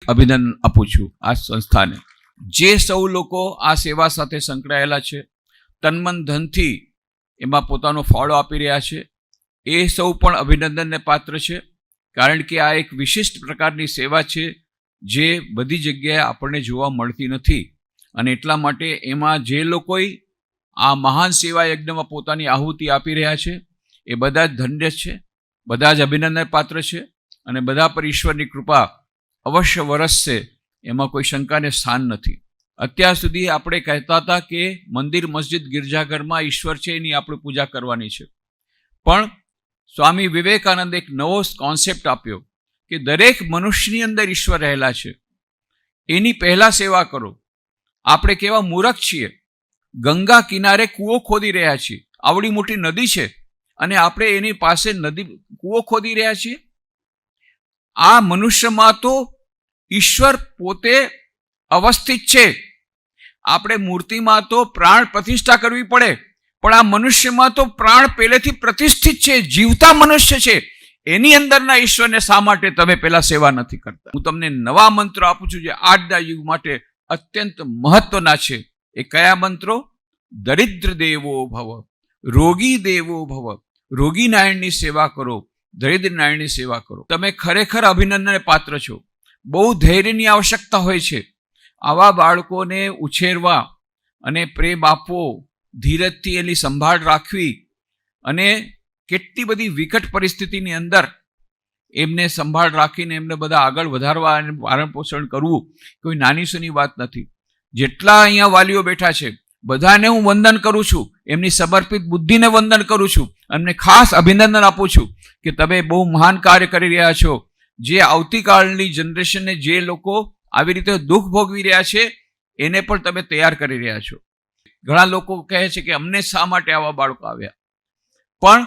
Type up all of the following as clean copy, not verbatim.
અભિનંદન આપું છું આ સંસ્થાને. જે સૌ લોકો આ સેવા સાથે સંકળાયેલા છે, તનમન ધનથી એમાં પોતાનો ફાળો આપી રહ્યા છે, એ સૌ પણ અભિનંદનને પાત્ર છે. કારણ કે આ એક વિશિષ્ટ પ્રકારની સેવા છે જે બધી જગ્યાએ આપણને જોવા મળતી નથી. અને એટલા માટે એમાં જે લોકોએ આ મહાન સેવા યજ્ઞમાં પોતાની આહુતિ આપી રહ્યા છે એ બધા જ ધન્ય છે, બધા જ અભિનંદન પાત્ર છે. અને બધા પર ઈશ્વરની કૃપા અવશ્ય વરસશે, એમાં કોઈ શંકાને સ્થાન નથી. અત્યાર સુધી આપણે કહેતા હતા કે મંદિર, મસ્જિદ, ગિરજાઘરમાં ઈશ્વર છે, એની આપણે પૂજા કરવાની છે. પણ સ્વામી વિવેકાનંદે એક નવો કોન્સેપ્ટ આપ્યો કે દરેક મનુષ્યની અંદર ઈશ્વર રહેલા છે, એની પહેલા સેવા કરો. આપણે કેવા મૂર્ખ છીએ, ગંગા કિનારે કૂવો ખોદી રહ્યા છીએ, આવડી મોટી નદી છે અને આપણે એની પાસે કૂવો ખોદી રહ્યા છીએ. આ મનુષ્યમાં તો ઈશ્વર પોતે અવસ્થિત છે. આપણે મૂર્તિમાં તો પ્રાણ પ્રતિષ્ઠા કરવી પડે, પણ આ મનુષ્યમાં તો પ્રાણ પહેલેથી પ્રતિષ્ઠિત છે, જીવતા મનુષ્ય છે. એની અંદરના ઈશ્વરને શા માટે તમે પહેલા સેવા નથી કરતા? હું તમને નવા મંત્રો આપું છું જે આજના યુગ માટે અત્યંત મહત્વના છે. એ કયા મંત્રો? દરિદ્ર દેવો ભવ, રોગી દેવો ભવ. રોગી નારાયણની સેવા કરો, દરિદ્ર નારાયણની સેવા કરો. તમે ખરેખર અભિનંદનને પાત્ર છો. બહુ ધૈર્યની આવશ્યકતા હોય છે. આવા બાળકોને ઉછેરવા અને પ્રેમ આપવો, ધીરજથી એની સંભાળ રાખવી અને કેટલી બધી વિકટ પરિસ્થિતિની અંદર એમને સંભાળ રાખીને એમને બધા આગળ વધારવા અને પાલન પોષણ કરવું કોઈ નાની સૂની વાત નથી. જેટલા અહીંયા વાલીઓ બેઠા છે બધાને હું વંદન કરું છું, એમની સમર્પિત બુદ્ધિને વંદન કરું છું, એમને ખાસ અભિનંદન આપું છું કે તમે બહુ મહાન કાર્ય કરી રહ્યા છો. જે આવતીકાલની જનરેશનને જે લોકો આવી રીતે દુઃખ ભોગવી રહ્યા છે એને પણ તમે તૈયાર કરી રહ્યા છો. ઘણા લોકો કહે છે કે અમને શા માટે આવા બાળકો આવ્યા, પણ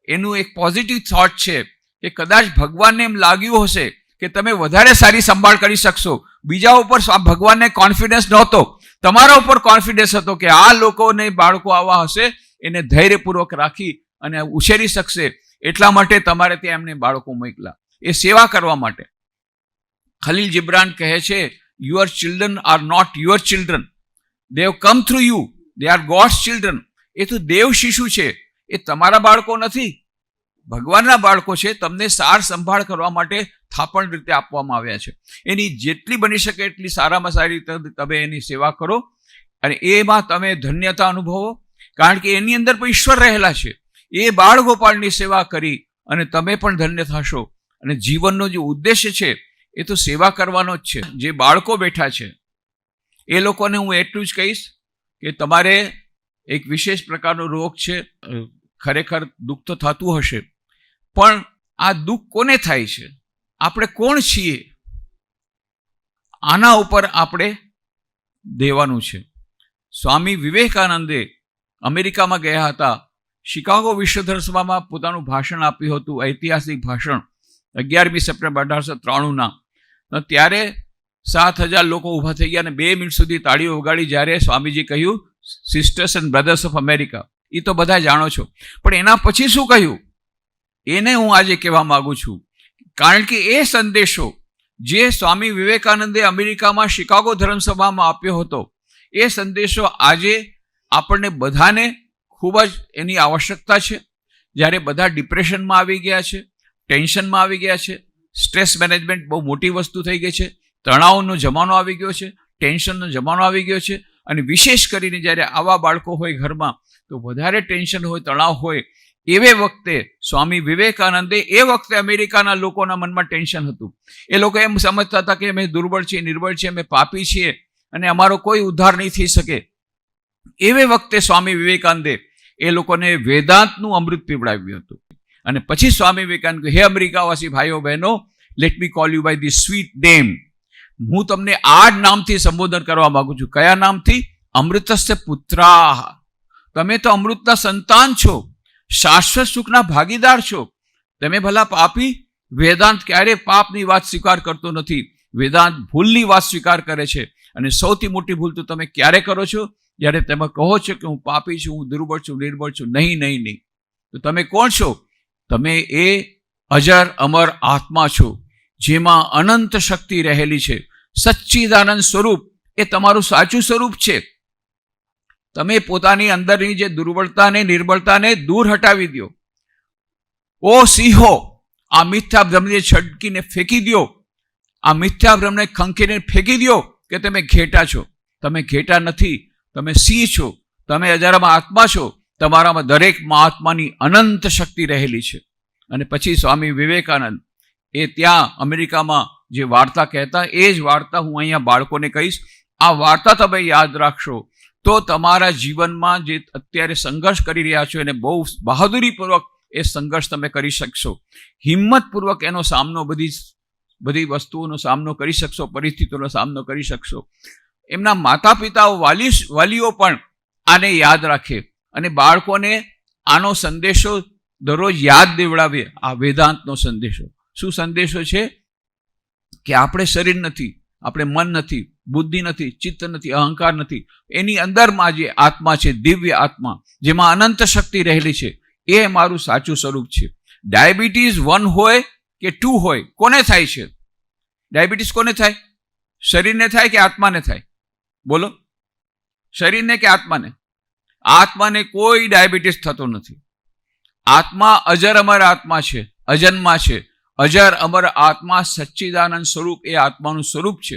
એનું એક પોઝિટિવ થોટ છે કે કદાચ ભગવાનને એમ લાગ્યું હશે કે તમે વધારે સારી સંભાળ કરી શકશો. બીજા ઉપર ભગવાનને કોન્ફિડન્સ નહોતો, તમારા ઉપર કોન્ફિડન્સ હતો કે આ લોકોને બાળકો આવા હશે એને ધૈર્યપૂર્વક રાખી અને ઉછેરી શકશે, એટલા માટે તમારે ત્યાં એમને બાળકો મોકલા એ સેવા કરવા માટે. ખલીલ જિબ્રાન કહે છે, your children are not your children, they have come through you, they are God's children. એ તો દેવ શિશુ છે, એ તમારા બાળકો નથી, ભગવાનના બાળકો છે. તમને સાર સંભાળ કરવા માટે થાપણ રીતે આપવામાં આવ્યા છે. એની જેટલી બની શકે એટલી સારામાં સારી રીતે તમે એની સેવા કરો અને એમાં તમે ધન્યતા અનુભવો, કારણ કે એની અંદર પણ ઈશ્વર રહેલા છે. એ બાળ ગોપાળની સેવા કરી અને તમે પણ ધન્ય થશો. અને જીવનનો જે ઉદ્દેશ્ય છે એ તો સેવા કરવાનો જ છે. જે બાળકો બેઠા છે એ લોકોને હું એટલું જ કહીશ કે તમારે એક વિશેષ પ્રકારનો રોગ છે, ખરેખર દુઃખ તો થતું હશે, પણ આ દુઃખ કોને થાય છે? આપણે કોણ છીએ? આના ઉપર આપણે દેવાનું છે. સ્વામી વિવેકાનંદે અમેરિકામાં ગયા હતા, શિકાગો વિશ્વ ધર્મ સભામાં પોતાનું ભાષણ આપ્યું હતું, ઐતિહાસિક ભાષણ 11મી સપ્ટેમ્બર 1893ના. ત્યારે 7,000 લોકો ઊભા થઈ ગયા અને 2 મિનિટ સુધી તાળીઓ વગાડી જ્યારે સ્વામીજી કહ્યું sisters and brothers of America. એ તો બધા જાણો છો, પણ એના પછી શું કહ્યું એને હું આજે કહેવા માગું છું. કારણ કે એ સંદેશો જે સ્વામી વિવેકાનંદે અમેરિકામાં શિકાગો ધર્મસભામાં આપ્યો હતો, એ સંદેશો આજે આપણને બધાને ખૂબ જ એની આવશ્યકતા છે. જ્યારે બધા ડિપ્રેશનમાં આવી ગયા છે, ટેન્શનમાં આવી ગયા છે, સ્ટ્રેસ મેનેજમેન્ટ બહુ મોટી વસ્તુ થઈ ગઈ છે, તણાવનો જમાનો આવી ગયો છે, ટેન્શનનો જમાનો આવી ગયો છે. અને વિશેષ કરીને જ્યારે આવા બાળકો હોય ઘરમાં તો વધારે ટેન્શન હોય, તણાવ હોય. એવે વખતે સ્વામી વિવેકાનંદે એ વખતે અમેરિકાના લોકોના મનમાં ટેન્શન હતું. એ લોકો એમ સમજતા હતા કે અમે દુર્બળ છીએ, નિર્બળ છીએ, અમે પાપી છીએ અને અમારો કોઈ ઉદ્ધાર નહીં થઈ શકે. એવે વખતે સ્વામી વિવેકાનંદે એ લોકોને વેદાંતનું અમૃત પીવડાવ્યું હતું. અને પછી સ્વામી વિવેકાનંદ, હે અમેરિકાવાસી ભાઈઓ બહેનો, let me call you by the sweet name. હું તમને આ જ નામથી સંબોધન કરવા માંગુ છું. કયા નામથી? અમૃતસ્ય પુત્રાહ. તમે તો અમૃતના સંતાન છો, શાશ્વત સુખના ભાગીદાર છો. તમે ભલા પાપી? વેદાંત ક્યારે પાપની વાત સ્વીકાર કરતો નથી. વેદાંત ભૂલની વાત સ્વીકાર કરે છે. અને સૌથી મોટી ભૂલ તો તમે ક્યારે કરો છો? જ્યારે તમે કહો છો કે હું પાપી છું, હું દુર્બળ છું, નિર્બળ છું. નહીં નહીં નહીં. તો તમે કોણ છો? તમે એ અજર અમર આત્મા છો જેમાં અનંત શક્તિ રહેલી છે. સચ્ચિદાનંદ સ્વરૂપ એ તમારું સાચું સ્વરૂપ છે. તમે પોતાની અંદરની જે દુર્બળતાને નિર્બળતાને દૂર હટાવી દો. ઓ સિંહો, આ મિથ્યા ભ્રમને છટકીને ફેંકી દો. આ મિથ્યા ભ્રમને ખંખીને ફેંકી દો કે તમે ઘેટા છો. તમે ઘેટા નથી, તમે સિંહ છો. તમે અજારામાં આત્મા છો. તમારામાં દરેક આત્માની અનંત શક્તિ રહેલી છે. અને પછી સ્વામી વિવેકાનંદ એ ત્યાં અમેરિકામાં જે વાર્તા કહેતા, એ જ વાર્તા હું અહીંયા બાળકોને કહીશ. આ વાર્તા તમે યાદ રાખશો તો તમારા જીવનમાં જે અત્યારે સંઘર્ષ કરી રહ્યા છો એને બહુ બહાદુરીપૂર્વક એ સંઘર્ષ તમે કરી શકશો. હિંમતપૂર્વક એનો સામનો બધી વસ્તુઓનો સામનો કરી શકશો, પરિસ્થિતિઓનો સામનો કરી શકશો. એમના માતા પિતાઓ, વાલીઓ પણ આને યાદ રાખે અને બાળકોને આનો સંદેશો દરરોજ યાદ દેવડાવે. આ વેદાંતનો સંદેશો શું સંદેશો છે? કે આપણે શરીર નથી, આપણે મન નથી, બુદ્ધિ નથી, ચિત્ત નથી, અહંકાર નથી. એની અંદરમાં જે આત્મા છે, દિવ્ય આત્મા, જેમાં અનંત શક્તિ રહેલી છે, એ મારું સાચું સ્વરૂપ છે. ડાયાબિટીસ 1 હોય કે 2 હોય, કોને થાય છે? ડાયાબિટીસ કોને થાય? શરીરને થાય કે આત્માને થાય? બોલો, શરીરને કે આત્માને? આત્માને કોઈ ડાયાબિટીસ થતો નથી. આત્મા અજર અમર આત્મા છે, અજન્મા છે. અજર અમર આત્મા સચ્ચિદાનંદ સ્વરૂપ એ આત્માનું સ્વરૂપ છે.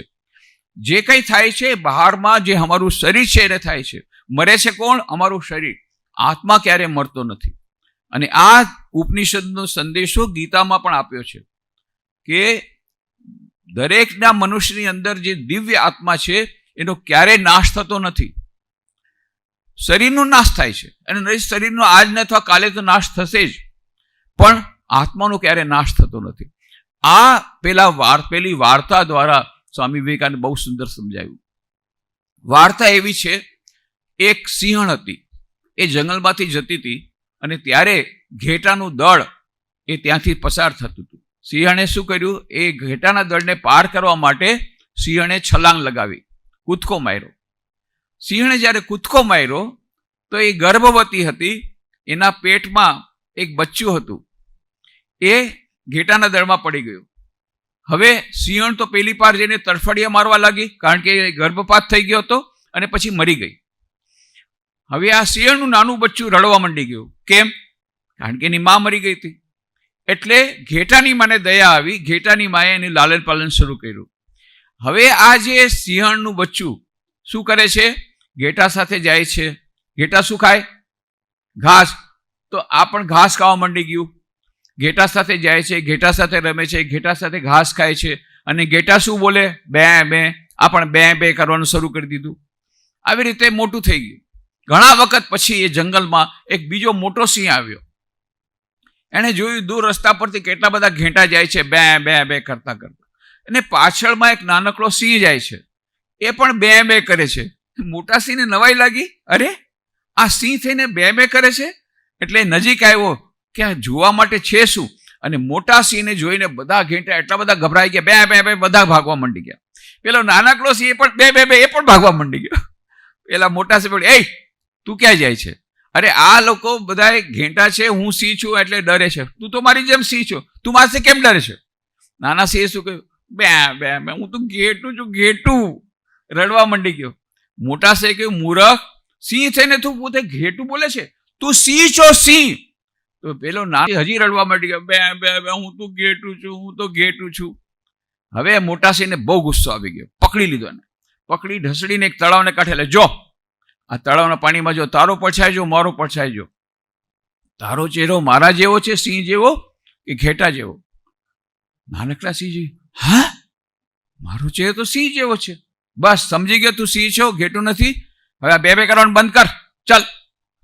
જે કંઈ થાય છે બહારમાં, જે અમારું શરીર છે એને થાય છે. મરે છે કોણ? અમારું શરીર. આત્મા ક્યારે મરતો નથી. અને આ ઉપનિષદનો સંદેશો ગીતામાં પણ આપ્યો છે કે દરેકના મનુષ્યની અંદર જે દિવ્ય આત્મા છે એનો ક્યારેય નાશ થતો નથી. શરીરનો નાશ થાય છે અને શરીરનો આજ ન અથવા કાલે તો નાશ થશે જ, પણ આત્માનો ક્યારે નાશ થતો નથી. આ પેલી વાર્તા દ્વારા સ્વામી વિવેકાનંદ બહુ સુંદર સમજાવ્યું. વાર્તા એવી છે, એક સિંહણ હતી, એ જંગલમાંથી જતી હતી અને ત્યારે ઘેટાનું દળ એ ત્યાંથી પસાર થતું હતું. સિંહણે શું કર્યું? એ ઘેટાના દળને પાર કરવા માટે સિંહણે છલાંગ લગાવી, કૂદકો માર્યો. સિંહણે જ્યારે કૂદકો માર્યો તો એ ગર્ભવતી હતી, એના પેટમાં એક બચ્ચું હતું, એ ઘેટાના દળમાં પડી ગયું. હવે સિંહણ તો પેલી પાર જઈને તરફડિયા મારવા લાગી, કારણ કે ગર્ભપાત થઈ ગયો હતો અને પછી મરી ગઈ. હવે આ સિંહણનું નાનું બચ્ચું રડવા માંડી ગયું. કેમ? કારણ કે એની મા મરી ગઈ હતી. એટલે ઘેટાની માને દયા આવી, ઘેટાની માએ એની લાલન પાલન શરૂ કર્યું. હવે આ જે સિંહણનું બચ્ચું શું કરે છે? ઘેટા સાથે જાય છે. ઘેટા શું ખાય? ઘાસ. તો આ પણ ઘાસ ખાવા માંડી ગયું. ઘેટા સાથે જાય છે, ઘેટા સાથે રમે છે, ઘેટા સાથે ઘાસ ખાય છે. અને ઘેટા શું બોલે? બે બે. આ પણ બે બે કરવાનું શરૂ કરી દીધું. આવી રીતે મોટું થઈ ગયું. ઘણા વખત પછી એ જંગલમાં એક બીજો મોટો સિંહ આવ્યો. એણે જોયું દૂર રસ્તા પરથી કેટલા બધા ઘેટા જાય છે, બે બે બે કરતા કરતા. અને પાછળમાં એક નાનકડો સિંહ જાય છે, એ પણ બે બે કરે છે. મોટા સિંહને નવાઈ લાગી, અરે આ સિંહ થઈને બે બે કરે છે. એટલે નજીક આવ્યો કે આ જોવા માટે છે શું. અને મોટા સિંહને જોઈને બધા ઘેટા એટલા બધા ગભરાઈ ગયા, બે બે બે બધા ભાગવા માંડી ગયા. પેલો નાનકડો સિંહ પણ બે બે બે એ પણ ભાગવા માંડી ગયો. પેલા મોટા સિંહ બોલે, એ તું ક્યાં જાય છે? અરે આ લોકો બધા ઘેટા છે, હું સિંહ છું એટલે ડરે છે. તું તો મારી જેમ સિંહ છો, તું મારથી કેમ ડરે છે? નાના સિંહે શું કહ્યું? બે બે બે, હું તો ઘેટું છું, ઘેટું. રડવા માંડી ગયો. મોટા સિંહે કહ્યું, મૂરખ, સિંહ થઈને તું પોતે ઘેટું બોલે છે? તું સિંહ છો, સિંહ. તો પેલો નાની હજી રડવા માંડી ગયો, બે બે બે, હું તો ઘેટું છું, હું તો ઘેટું છું. હવે મોટા સિંહને બહુ ગુસ્સો આવી ગયો. પકડી લીધો એને. પકડી ઢસડીને એક તળાવને કાંઠે લે, જો આ તળાવના પાણીમાં જો તારો પડછાઈ જો, મારો પડછાઈ જો. તારો ચહેરો મારા જેવો છે, સિંહ જેવો કે ઘેટા જેવો? નાનકડા સિંહજી, હા મારો ચહેરો તો સિંહ જેવો છે. બસ સમજી ગયો, તું સિંહ છો, ઘેટું નથી. હવે આ બે બે કરવાનું બંધ કર, ચાલ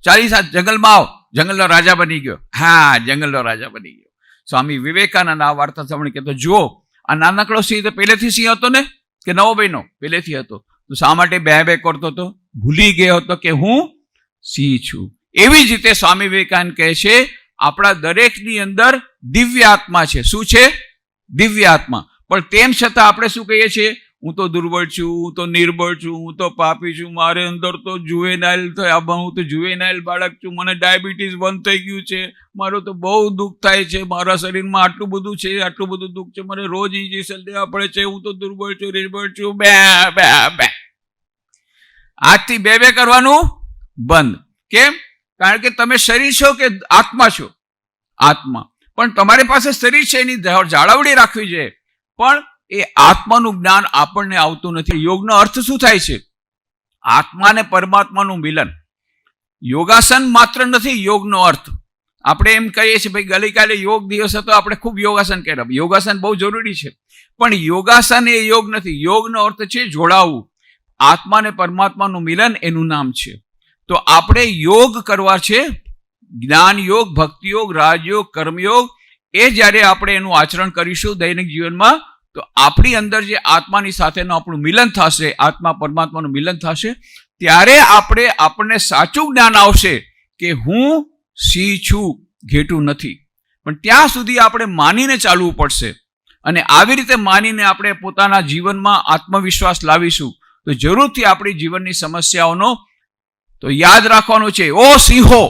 ચાલી સાથ જંગલમાં આવ. જંગલનો રાજા બની ગયો. હા, જંગલનો રાજા બની ગયો. સ્વામી વિવેકાનંદ આ વાર્તા સાંભળી કહેતો, જુઓ આ નાનકડો સિંહ તો પહેલેથી સિંહ હતો ને, કે નવો બન્યો? પહેલેથી હતો. તો શા માટે બે બે કરતો હતો? ભૂલી ગયો હતો કે હું સિંહ છું. એવી જ રીતે સ્વામી વિવેકાનંદ કહે છે, આપણા દરેકની અંદર દિવ્ય આત્મા છે. શું છે? દિવ્ય આત્મા. પણ તેમ છતાં આપણે શું કહીએ છીએ? હું તો દુર્બળ છું, હું તો નિર્બળ છું, હું તો પાપી છું, મારે અંદર તો જુવેનાઇલ થયા, હું તો જુવેનાઇલ બાળક છું, મને ડાયાબિટીસ 1 થઈ ગયું છે, મારું તો બહુ દુઃખ થાય છે, મારા શરીરમાં આટલું બધું છે, આટલું બધું દુઃખ છે, મને રોજ ઇન્જેક્શન લેવા પડે છે, હું તો દુર્બળ છું, નિર્બળ છું. બે બે બે આજથી બે કરવાનું બંધ. કેમ? કારણ કે તમે શરીર છો કે આત્મા છો? આત્મા. પણ તમારી પાસે શરીર છે, એની જાળવણી રાખવી જોઈએ, પણ એ આત્માનું જ્ઞાન આપણને આવતું નથી. યોગનો અર્થ શું થાય છે? આત્મા અને પરમાત્માનું મિલન. યોગાસન માત્ર નથી યોગનો અર્થ. આપણે એમ કહીએ છીએ ભાઈ ગઈકાલે યોગ દિવસ હતો, આપણે ખૂબ યોગાસન કર્યા. યોગાસન બહુ જરૂરી છે, પણ યોગાસન એ યોગ નથી. યોગનો અર્થ છે જોડાવું. આત્મા અને પરમાત્માનું મિલન એનું નામ છે. તો આપણે યોગ કરવા છે, જ્ઞાન યોગ, ભક્તિ યોગ, રાજયોગ, કર્મયોગ. એ જ્યારે આપણે એનું આચરણ કરીશું દૈનિક જીવનમાં, તો આપણી અંદર જે આત્માની સાથેનું આપણું મિલન થશે, આત્મા પરમાત્માનું મિલન થશે, ત્યારે આપણને સાચું જ્ઞાન આવશે કે હું સિંહ છું, ઘેટું નથી. પણ ત્યાં સુધી આપણે માનીને ચાલવું પડશે, અને આવી રીતે માનીને આપણે પોતાના જીવનમાં આત્મવિશ્વાસ લાવીશું તો જરૂરથી આપણી જીવનની સમસ્યાઓનો તો યાદ રાખવાનું છે. ઓ સિંહો,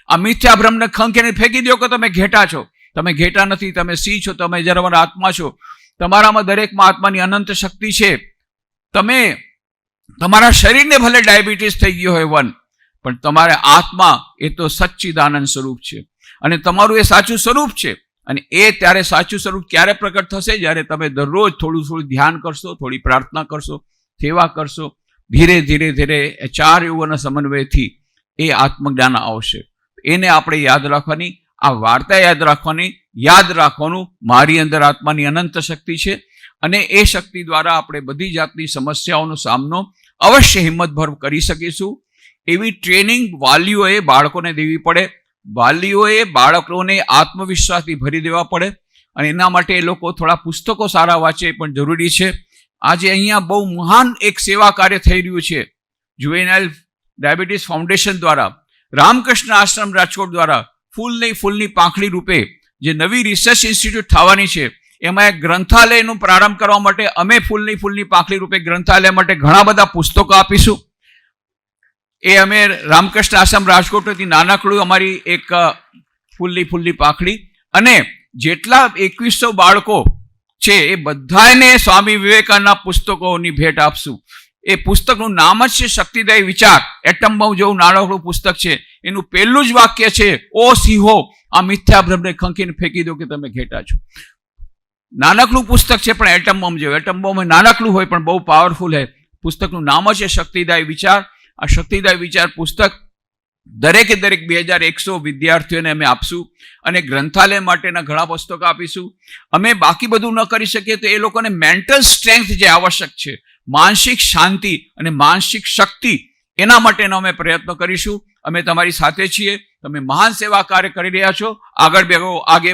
આ મિથ્યા ભ્રમને ખંખેને ફેંકી દો કે તમે ઘેટા છો. તમે ઘેટા નથી, તમે સિંહ છો, તમે જરા આત્મા છો. તમારામાં દરેકમાં આત્માની અનંત શક્તિ છે. તમે તમારા શરીરને ભલે ડાયાબિટીસ થઈ ગયો હોય 1, પણ તમારે આત્મા એ તો સચ્ચિદાનંદ સ્વરૂપ છે, અને તમારું એ સાચું સ્વરૂપ છે. અને એ ત્યારે સાચું સ્વરૂપ ક્યારે પ્રકટ થશે? જ્યારે તમે દરરોજ થોડું થોડું ધ્યાન કરશો, થોડી પ્રાર્થના કરશો, સેવા કરશો. ધીરે ધીરે ધીરે એ 4 યુગોના સમન્વયથી એ આત્મજ્ઞાન આવશે. એને આપણે યાદ રાખવાની, આ વાર્તા યાદ રાખવાની, યાદ રાખવાનું મારી અંદર આત્માની અનંત શક્તિ છે, અને એ શક્તિ દ્વારા આપણે બધી જાતની સમસ્યાઓનો સામનો અવશ્ય હિંમતભર કરી શકીશું. એવી ટ્રેનિંગ વાલીઓએ બાળકોને દેવી પડે. વાલીઓએ બાળકોને આત્મવિશ્વાસથી ભરી દેવા પડે, અને એના માટે એ લોકો થોડા પુસ્તકો સારા વાંચે પણ જરૂરી છે. આજે અહીંયા બહુ મહાન એક સેવા કાર્ય થઈ રહ્યું છે જુવેનાઇલ ડાયાબિટીસ ફાઉન્ડેશન દ્વારા, રામકૃષ્ણ આશ્રમ રાજકોટ દ્વારા ફૂલની પાંખડી રૂપે જે નવી રિસર્ચ ઇન્સ્ટિટ્યૂટ થવાની છે, એમાં એક ગ્રંથાલયનું પ્રારંભ કરવા માટે અમે ફૂલની પાંખડી રૂપે ગ્રંથાલય માટે ઘણા બધા પુસ્તકો આપીશું. એ અમે રામકૃષ્ણ આશ્રમ રાજકોટથી નાનકડું અમારી એક ફૂલની પાંખડી, અને જેટલા 2100 બાળકો છે એ બધાને સ્વામી વિવેકાનંદના પુસ્તકોની ભેટ આપશું. એ પુસ્તકનું નામ જ છે શક્તિદાયી વિચાર. એટમ બોમ્બ જેવું નાનકડું પુસ્તક છે. એનું પહેલું જ વાક્ય છે, ઓ સિંહો, આ મિથ્યા ભ્રમને ખંખીને ફેંકી દો કે તમે ઘેટા છો. નાનકડું પુસ્તક છે, પણ એટમ બોમ્બ જેવું. એટમ બોમ્બ નાનકડું હોય પણ બહુ પાવરફુલ છે. પુસ્તકનું નામ જ છે શક્તિદાયી વિચાર. આ શક્તિદાયી વિચાર પુસ્તક દરેક 2100 વિદ્યાર્થીઓને અમે આપશું, અને ગ્રંથાલય માટેના ઘણા પુસ્તકો આપીશું. અમે બાકી બધું ન કરી શકીએ તો એ લોકોને મેન્ટલ સ્ટ્રેન્થ જે આવશ્યક છે, માનસિક શાંતિ અને માનસિક શક્તિ, એના માટેનો અમે પ્રયત્ન કરીશું. અમે તમારી સાથે છીએ. તમે મહાન સેવા કાર્ય કરી રહ્યા છો. આગળ બેગો, આગે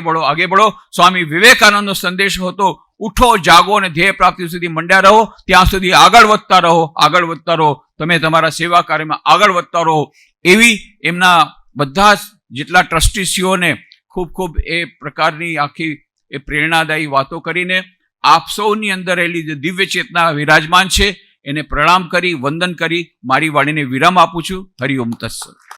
બળો. સ્વામી વિવેકાનંદનો સંદેશો હતો, ઉઠો, જાગો અને ધ્યેય પ્રાપ્તિ સુધી મંડ્યા રહો. ત્યાં સુધી આગળ વધતા રહો. તમે તમારા સેવા કાર્યમાં આગળ વધતા રહો. એવી એમના બધા જેટલા ટ્રસ્ટીસીઓને ખૂબ એ પ્રકારની આખી એ પ્રેરણાદાયી વાતો કરીને આપ સૌની અંદર રહેલી જે દિવ્ય ચેતના વિરાજમાન છે એને પ્રણામ કરી, વંદન કરી મારી વાણીને વિરામ આપું છું. હરિઓમ તત્સત.